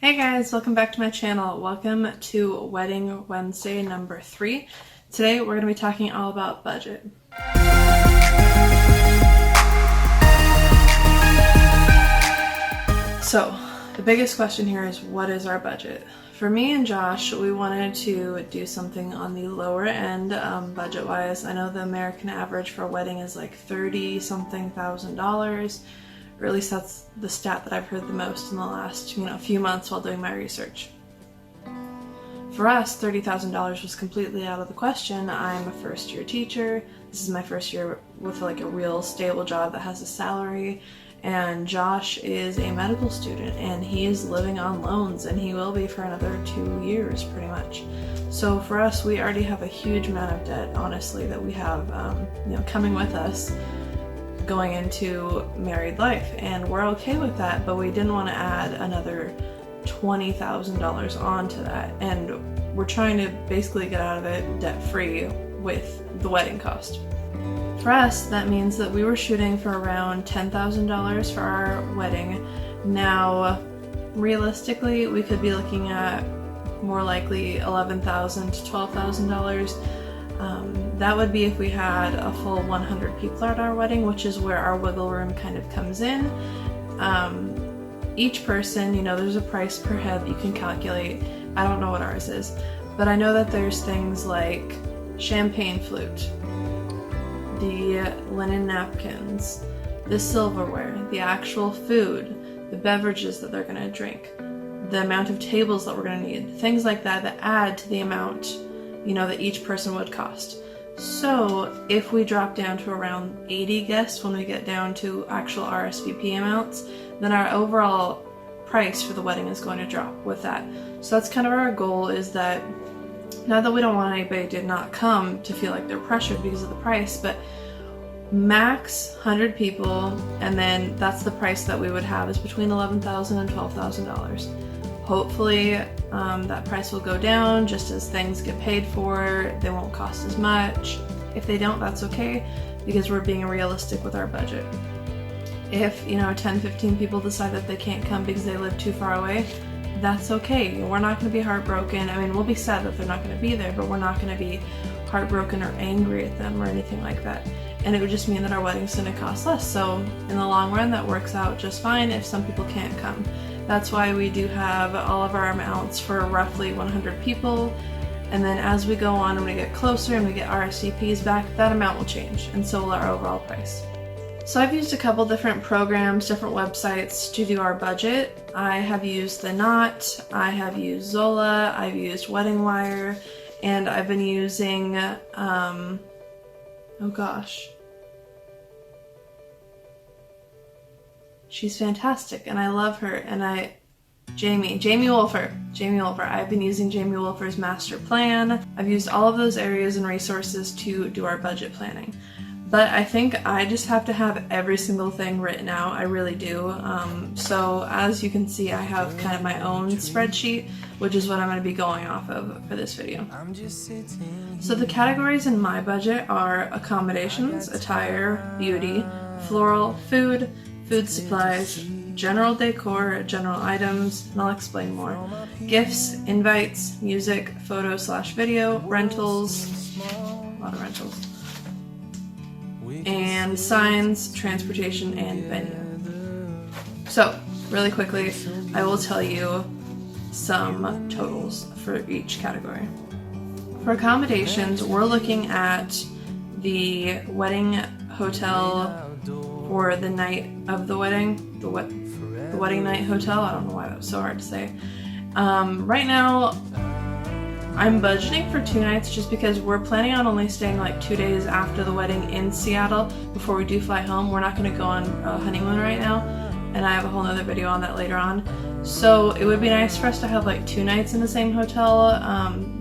Hey guys, welcome back to my channel. Welcome to Wedding Wednesday number 3. Today we're going to be talking all about budget. So, the biggest question here is, what is our budget? For me and Josh, we wanted to do something on the lower end budget-wise. I know the American average for a wedding is like $30-something thousand, or at least that's the stat that I've heard the most in the last few months while doing my research. For us, $30,000 was completely out of the question. I'm a first-year teacher. This is my first year with like a real stable job that has a salary. And Josh is a medical student and he is living on loans, and he will be for another 2 years pretty much. So for us, we already have a huge amount of debt, honestly, that we have coming with us going into married life, and we're okay with that, but we didn't want to add another $20,000 onto that, and we're trying to basically get out of it debt-free with the wedding cost. For us, that means that we were shooting for around $10,000 for our wedding. Now, realistically, we could be looking at more likely $11,000 to $12,000. That would be if we had a full 100 people at our wedding, which is where our wiggle room kind of comes in. Each person, there's a price per head that you can calculate. I don't know what ours is, but I know that there's things like champagne flute, the linen napkins, the silverware, the actual food, the beverages that they're gonna drink, the amount of tables that we're gonna need, things like that that add to the amount that each person would cost. So if we drop down to around 80 guests when we get down to actual RSVP amounts, then our overall price for the wedding is going to drop with that. So that's kind of our goal, is that not that we don't want anybody to not come to feel like they're pressured because of the price, but max 100 people, and then that's the price that we would have, is between $11,000 and $12,000. Hopefully that price will go down just as things get paid for. They won't cost as much. If they don't, that's okay, because we're being realistic with our budget. If 10-15 people decide that they can't come because they live too far away, that's okay. We're not going to be heartbroken. I mean, we'll be sad that they're not going to be there, but we're not going to be heartbroken or angry at them or anything like that. And it would just mean that our wedding's going to cost less. So in the long run, that works out just fine if some people can't come. That's why we do have all of our amounts for roughly 100 people. And then as we go on and we get closer and we get RSVPs back, that amount will change, and so will our overall price. So I've used a couple different programs, different websites to do our budget. I have used The Knot, I have used Zola, I've used Wedding Wire, and I've been using, oh gosh. She's fantastic, and I love her, and Jamie Wolfer. I've been using Jamie Wolfer's master plan. I've used all of those areas and resources to do our budget planning. But I think I just have to have every single thing written out. I really do. So as you can see, I have kind of my own spreadsheet, which is what I'm going to be going off of for this video. So the categories in my budget are accommodations, attire, beauty, floral, food supplies, general decor, general items, and I'll explain more, gifts, invites, music, photo/video, rentals, a lot of rentals, and signs, transportation, and venue. So, really quickly, I will tell you some totals for each category. For accommodations, we're looking at the wedding hotel for the night of the wedding, the wedding night hotel. I don't know why that was so hard to say. Right now, I'm budgeting for 2 nights just because we're planning on only staying like 2 days after the wedding in Seattle before we do fly home. We're not going to go on a honeymoon right now, and I have a whole nother video on that later on. So it would be nice for us to have like 2 nights in the same hotel.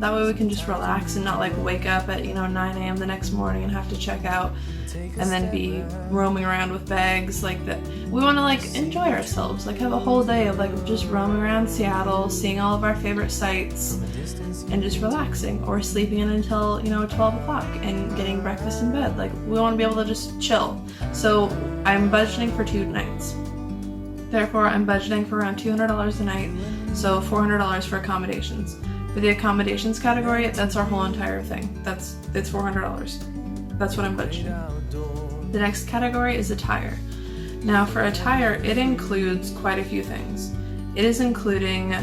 That way we can just relax and not like wake up at 9 a.m. the next morning and have to check out and then be roaming around with bags like that. We want to like enjoy ourselves, like have a whole day of like just roaming around Seattle, seeing all of our favorite sights, and just relaxing or sleeping in until 12 o'clock and getting breakfast in bed. Like, we want to be able to just chill. So I'm budgeting for 2 nights. Therefore, I'm budgeting for around $200 a night So $400 for accommodations. For the accommodations category, that's our whole entire thing. It's $400. That's what I'm budgeting. The next category is attire. Now for attire, it includes quite a few things. It is including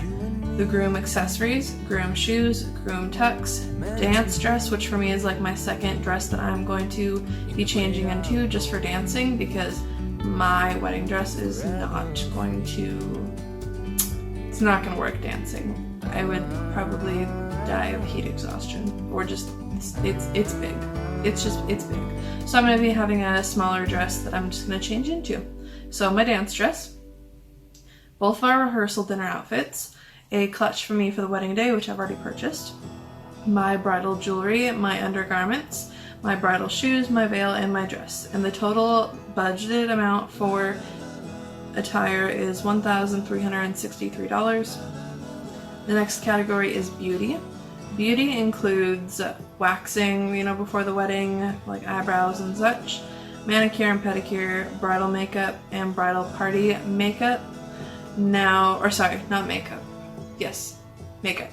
the groom accessories, groom shoes, groom tux, dance dress, which for me is like my second dress that I'm going to be changing into just for dancing, because my wedding dress is not going to work dancing. I would probably die of heat exhaustion, or just, it's big. It's big. So I'm going to be having a smaller dress that I'm just going to change into. So my dance dress, both of our rehearsal dinner outfits, a clutch for me for the wedding day, which I've already purchased, my bridal jewelry, my undergarments, my bridal shoes, my veil, and my dress. And the total budgeted amount for attire is $1,363. The next category is beauty. Beauty includes waxing, before the wedding, like eyebrows and such, manicure and pedicure, bridal makeup, and bridal party makeup. Makeup.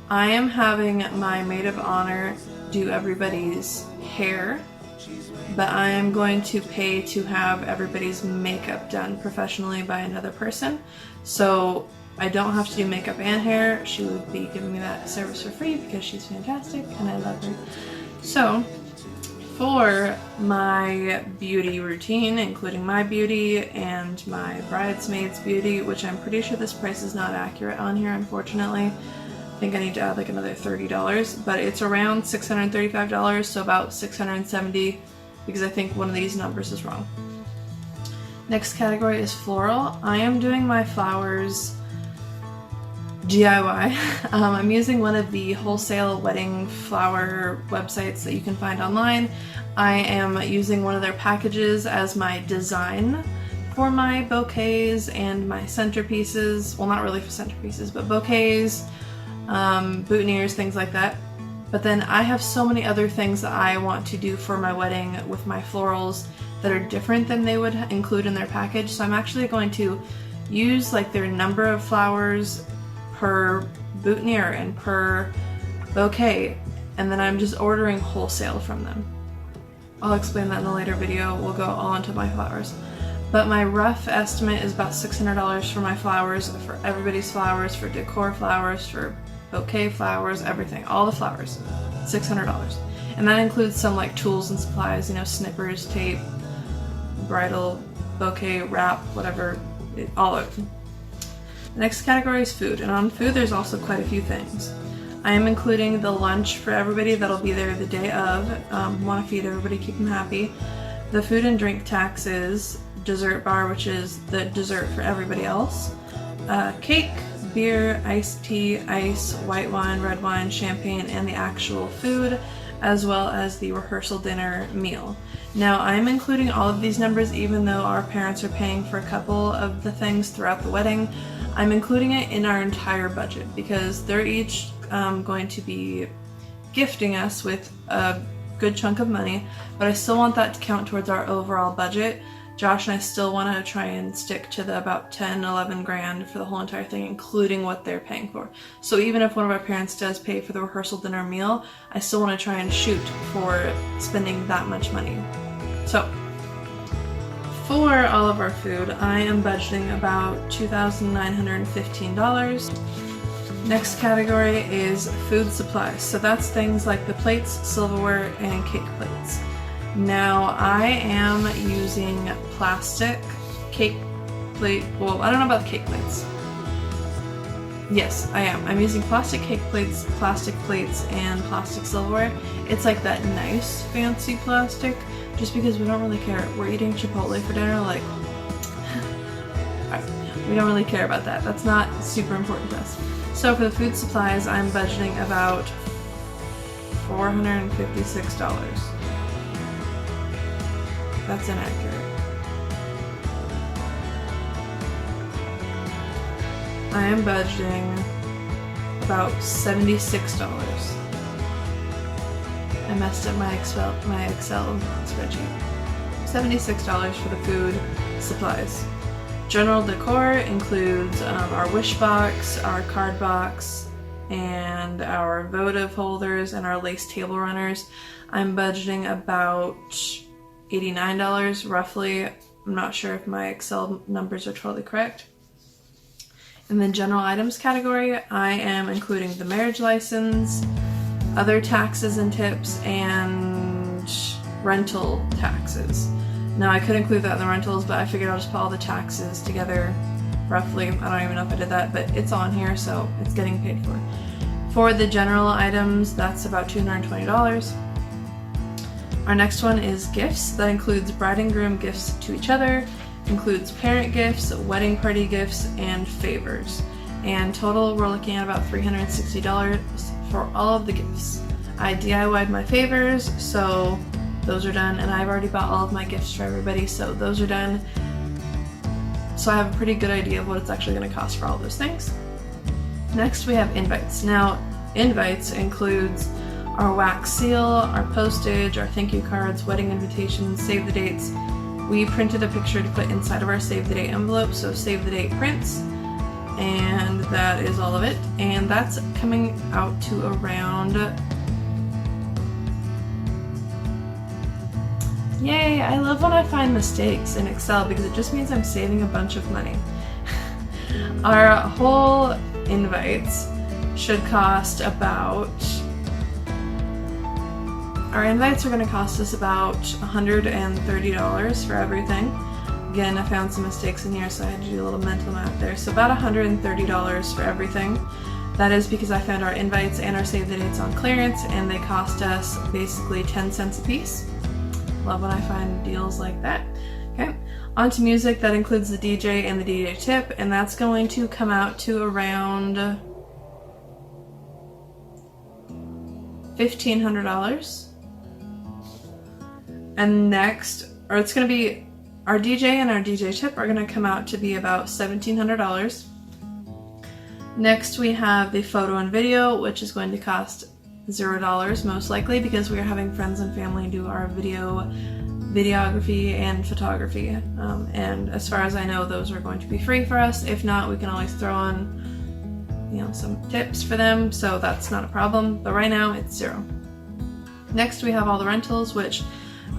I am having my maid of honor do everybody's hair, but I am going to pay to have everybody's makeup done professionally by another person. So I don't have to do makeup and hair. She would be giving me that service for free because she's fantastic and I love her. So for my beauty routine, including my beauty and my bridesmaid's beauty, which I'm pretty sure this price is not accurate on here, unfortunately. I think I need to add like another $30, but it's around $635, so about $670, because I think one of these numbers is wrong. Next category is floral. I am doing my flowers DIY. I'm using one of the wholesale wedding flower websites that you can find online. I am using one of their packages as my design for my bouquets and my centerpieces. Well, not really for centerpieces, but bouquets, boutonnieres, things like that. But then I have so many other things that I want to do for my wedding with my florals that are different than they would include in their package. So I'm actually going to use like their number of flowers per boutonniere and per bouquet, and then I'm just ordering wholesale from them. I'll explain that in a later video. We'll go all into my flowers. But my rough estimate is about $600 for my flowers, for everybody's flowers, for decor flowers, for bouquet flowers, everything, all the flowers, $600. And that includes some like tools and supplies, snippers, tape, bridal, bouquet, wrap, whatever, all of it. The next category is food, and on food there's also quite a few things. I am including the lunch for everybody that'll be there the day of. Want to feed everybody, keep them happy. The food and drink taxes, dessert bar, which is the dessert for everybody else, cake, beer, iced tea, ice, white wine, red wine, champagne, and the actual food, as well as the rehearsal dinner meal. Now I'm including all of these numbers even though our parents are paying for a couple of the things throughout the wedding. I'm including it in our entire budget because they're each going to be gifting us with a good chunk of money, but I still want that to count towards our overall budget. Josh and I still want to try and stick to the about 10-11 grand for the whole entire thing, including what they're paying for. So even if one of our parents does pay for the rehearsal dinner meal, I still want to try and shoot for spending that much money. So for all of our food, I am budgeting about $2,915. Next category is food supplies. So that's things like the plates, silverware, and cake plates. Now I am using plastic cake plate, well, I don't know about the cake plates. Yes, I am. I'm using plastic cake plates, and plastic silverware. It's like that nice fancy plastic, just because we don't really care. We're eating Chipotle for dinner, like, we don't really care about that. That's not super important to us. So for the food supplies, I'm budgeting about $456. That's inaccurate. I am budgeting about $76. I messed up my Excel spreadsheet. $76 for the food supplies. General decor includes our wish box, our card box, and our votive holders and our lace table runners. I'm budgeting about $89 roughly. I'm not sure if my Excel numbers are totally correct. In the general items category, I am including the marriage license, other taxes and tips, and rental taxes. Now I could include that in the rentals, but I figured I'll just put all the taxes together roughly. I don't even know if I did that, but it's on here, so it's getting paid for. For the general items, that's about $220. Our next one is gifts. That includes bride and groom gifts to each other, includes parent gifts, wedding party gifts, and favors. And total, we're looking at about $360 for all of the gifts. I DIY'd my favors, so those are done, and I've already bought all of my gifts for everybody, so those are done. So I have a pretty good idea of what it's actually going to cost for all those things. Next we have invites. Now, invites includes our wax seal, our postage, our thank you cards, wedding invitations, save the dates. We printed a picture to put inside of our save the date envelope, so save the date prints, and that is all of it. And that's coming out to around, yay, I love when I find mistakes in Excel because it just means I'm saving a bunch of money. Our whole invites should cost about, our invites are going to cost us about $130 for everything. Again, I found some mistakes in here, so I had to do a little mental math there. So about $130 for everything. That is because I found our invites and our save the dates on clearance, and they cost us basically 10 cents a piece. Love when I find deals like that. Okay, on to music. That includes the DJ and the DJ tip, and that's going to come out to around $1,500. And next, or it's going to be, our DJ and our DJ tip are going to come out to be about $1,700. Next we have the photo and video, which is going to cost $0 most likely because we are having friends and family do our videography and photography. And as far as I know, those are going to be free for us. If not, we can always throw on, some tips for them, so that's not a problem. But right now it's $0. Next we have all the rentals, which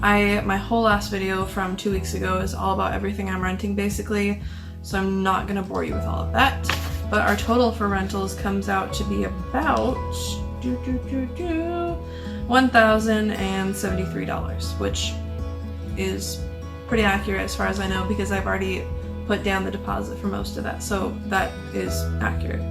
my whole last video from 2 weeks ago is all about everything I'm renting basically, so I'm not going to bore you with all of that. But our total for rentals comes out to be about $1,073, which is pretty accurate as far as I know because I've already put down the deposit for most of that, so that is accurate.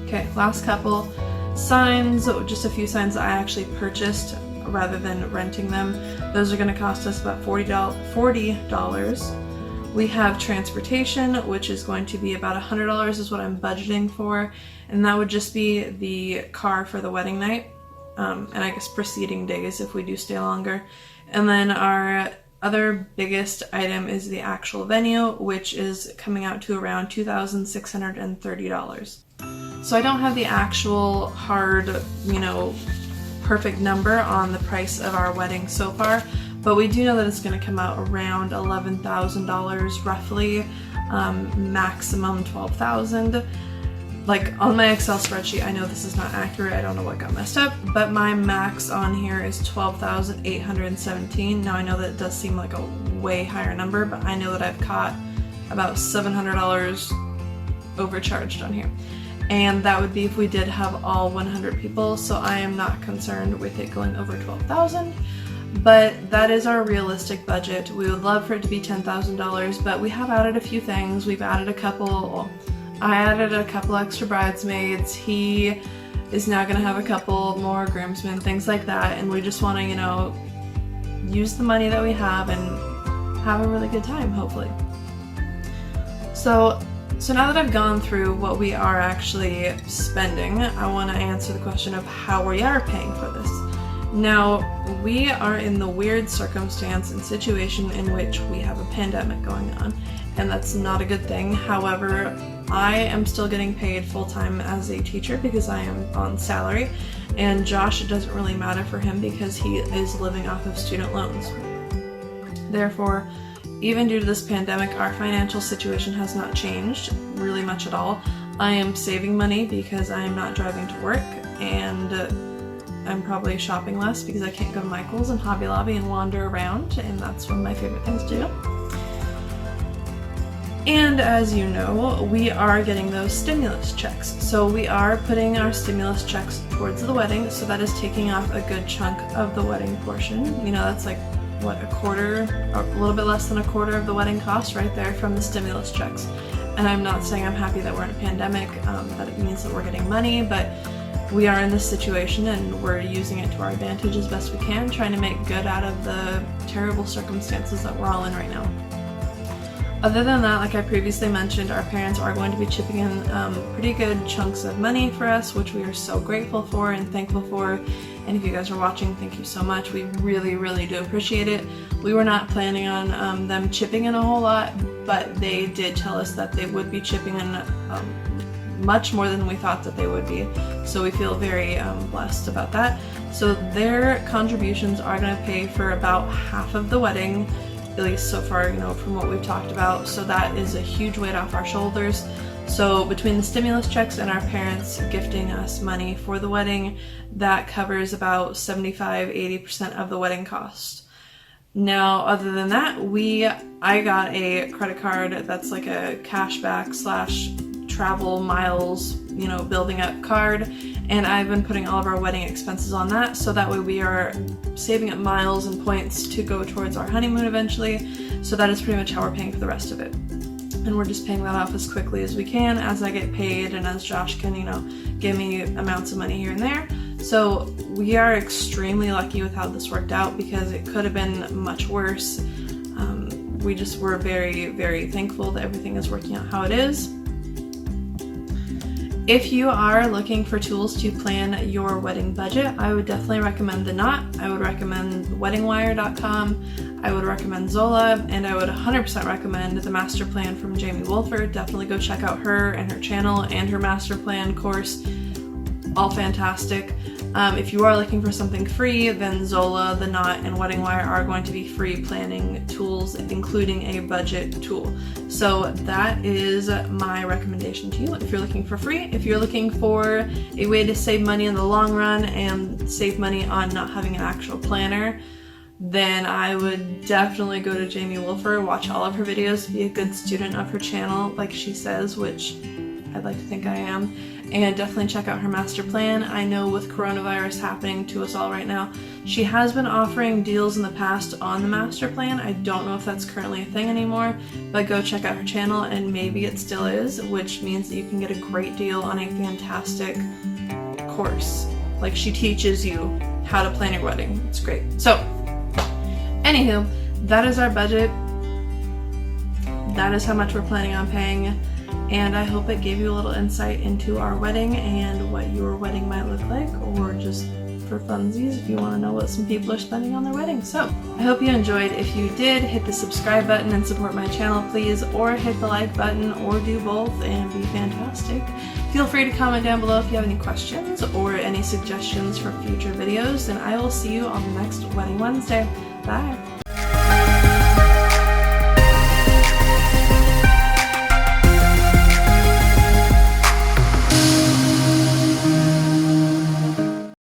Okay, last couple. Signs, just a few signs that I actually purchased rather than renting them. Those are going to cost us about $40. We have transportation, which is going to be about $100 is what I'm budgeting for, and that would just be the car for the wedding night, and I guess preceding days if we do stay longer. And then our other biggest item is the actual venue, which is coming out to around $2,630. So I don't have the actual hard, perfect number on the price of our wedding so far, but we do know that it's going to come out around $11,000 roughly, maximum $12,000. Like on my Excel spreadsheet, I know this is not accurate, I don't know what got messed up, but my max on here is $12,817. Now I know that it does seem like a way higher number, but I know that I've caught about $700 overcharged on here. And that would be if we did have all 100 people, so I am not concerned with it going over $12,000. But that is our realistic budget. We would love for it to be $10,000, but we have added a few things. We've added I added a couple extra bridesmaids. He is now going to have a couple more groomsmen, things like that, and we just want to, use the money that we have and have a really good time, hopefully. So now that I've gone through what we are actually spending, I want to answer the question of how we are paying for this. Now, we are in the weird circumstance and situation in which we have a pandemic going on, and that's not a good thing. However, I am still getting paid full-time as a teacher because I am on salary, and Josh, it doesn't really matter for him because he is living off of student loans. Therefore, even due to this pandemic, our financial situation has not changed really much at all. I am saving money because I am not driving to work, and I'm probably shopping less because I can't go to Michael's and Hobby Lobby and wander around, and that's one of my favorite things to do. And as you know, we are getting those stimulus checks. So we are putting our stimulus checks towards the wedding, so that is taking off a good chunk of the wedding portion. You know, that's like, what, a quarter, or a little bit less than a quarter of the wedding cost right there from the stimulus checks. And I'm not saying I'm happy that we're in a pandemic, that it means that we're getting money, but we are in this situation and we're using it to our advantage as best we can, trying to make good out of the terrible circumstances that we're all in right now. Other than that, like I previously mentioned, our parents are going to be chipping in pretty good chunks of money for us, which we are so grateful for and thankful for. And if you guys are watching, thank you so much. We really, really do appreciate it. We were not planning on them chipping in a whole lot, but they did tell us that they would be chipping in much more than we thought that they would be. So we feel very blessed about that. So their contributions are going to pay for about half of the wedding, at least so far, you know, from what we've talked about. So that is a huge weight off our shoulders. So between the stimulus checks and our parents gifting us money for the wedding, that covers about 75–80% of the wedding cost. Now, other than that, I got a credit card that's like a cashback / travel miles, you know, building up card, and I've been putting all of our wedding expenses on that, so that way we are saving up miles and points to go towards our honeymoon eventually. So that is pretty much how we're paying for the rest of it. And we're just paying that off as quickly as we can as I get paid and as Josh can, you know, give me amounts of money here and there. So we are extremely lucky with how this worked out because it could have been much worse. We just were very, very thankful that everything is working out how it is. If you are looking for tools to plan your wedding budget, I would definitely recommend The Knot. I would recommend weddingwire.com. I would recommend Zola, and I would 100% recommend the master plan from Jamie Wolford. Definitely go check out her and her channel and her master plan course. All fantastic. If you are looking for something free, then Zola, The Knot, and Wedding Wire are going to be free planning tools, including a budget tool. So that is my recommendation to you if you're looking for free. If you're looking for a way to save money in the long run and save money on not having an actual planner, then I would definitely go to Jamie Wolford, watch all of her videos, be a good student of her channel like she says, which I'd like to think I am, and definitely check out her master plan. I know with coronavirus happening to us all right now, she has been offering deals in the past on the master plan. I don't know if that's currently a thing anymore, but go check out her channel and maybe it still is, which means that you can get a great deal on a fantastic course. Like, she teaches you how to plan your wedding. It's great. So, anywho, that is our budget. That is how much we're planning on paying. And I hope it gave you a little insight into our wedding and what your wedding might look like, or just for funsies if you want to know what some people are spending on their wedding. So I hope you enjoyed. If you did, hit the subscribe button and support my channel, please, or hit the like button, or do both and be fantastic. Feel free to comment down below if you have any questions or any suggestions for future videos, and I will see you on the next Wedding Wednesday. Bye!